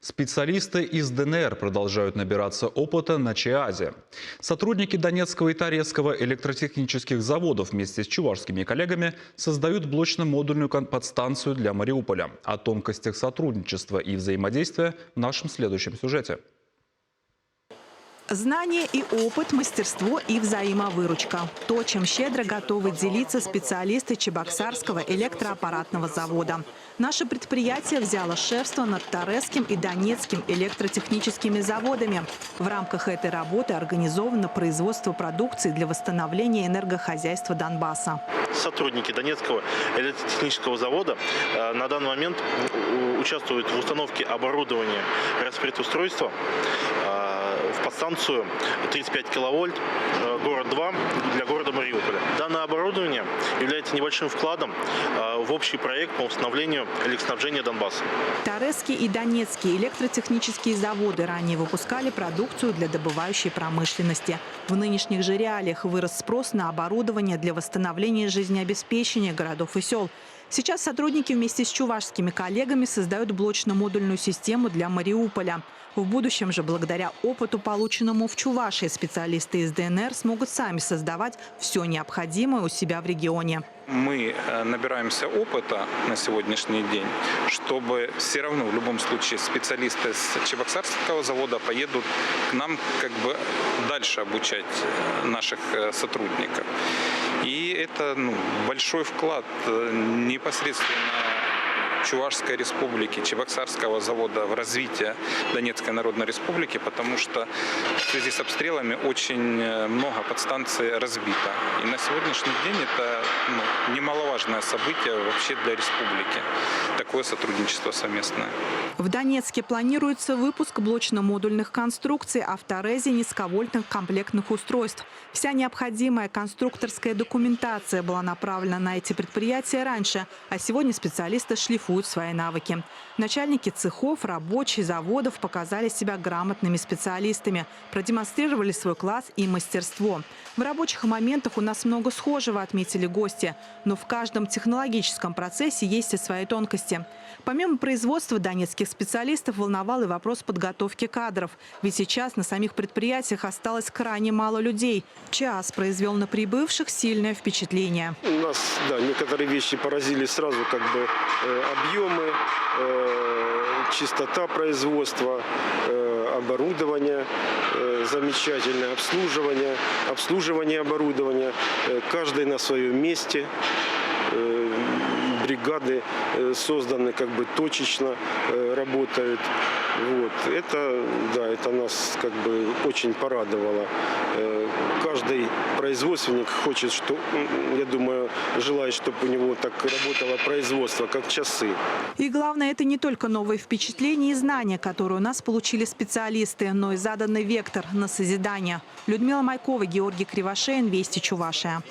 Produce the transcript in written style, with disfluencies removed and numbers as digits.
Специалисты из ДНР продолжают набираться опыта на ЧАЗе. Сотрудники Донецкого и Торецкого электротехнических заводов вместе с чувашскими коллегами создают блочно-модульную подстанцию для Мариуполя. О тонкостях сотрудничества и взаимодействия в нашем следующем сюжете. Знания и опыт, мастерство и взаимовыручка. То, чем щедро готовы делиться специалисты Чебоксарского электроаппаратного завода. Наше предприятие взяло шефство над Торецким и Донецким электротехническими заводами. В рамках этой работы организовано производство продукции для восстановления энергохозяйства Донбасса. Сотрудники Донецкого электротехнического завода на данный момент участвуют в установке оборудования распредустройства в подстанцию 35 киловольт, город 2 для города Мариуполя. Данное оборудование является небольшим вкладом в общий проект по восстановлению электроснабжения Донбасса. Торецкий и Донецкие электротехнические заводы ранее выпускали продукцию для добывающей промышленности. В нынешних же реалиях вырос спрос на оборудование для восстановления жизнеобеспечения городов и сел. Сейчас сотрудники вместе с чувашскими коллегами создают блочно-модульную систему для Мариуполя. В будущем же, благодаря опыту, полученному в Чувашии, специалисты из ДНР смогут сами создавать все необходимое у себя в регионе. Мы набираемся опыта на сегодняшний день, чтобы все равно в любом случае специалисты с Чебоксарского завода поедут к нам дальше обучать наших сотрудников. И это большой вклад непосредственно Чувашской республики, Чебоксарского завода в развитие Донецкой Народной Республики, потому что в связи с обстрелами очень много подстанций разбито. И на сегодняшний день это немаловажное событие вообще для республики. Такое сотрудничество совместное. В Донецке планируется выпуск блочно-модульных конструкций, а в Торезе – низковольтных комплектных устройств. Вся необходимая конструкторская документация была направлена на эти предприятия раньше, а сегодня специалисты шлифуют свои навыки. Начальники цехов, рабочие заводов показали себя грамотными специалистами, продемонстрировали свой класс и мастерство. В рабочих моментах у нас много схожего, отметили гости. Но в каждом технологическом процессе есть и свои тонкости. Помимо производства донецких специалистов волновал и вопрос подготовки кадров. Ведь сейчас на самих предприятиях осталось крайне мало людей. ЧАЗ произвел на прибывших сильное впечатление. У нас, некоторые вещи поразили сразу, объемы, чистота производства, оборудование, замечательное обслуживание оборудования, каждый на своем месте. Бригады созданы точечно, работают. Это нас очень порадовало. Каждый производственник хочет, желает, чтобы у него так работало производство, как часы. И главное, это не только новые впечатления и знания, которые у нас получили специалисты, но и заданный вектор на созидание. Людмила Майкова, Георгий Кривошеин, Вести Чувашия.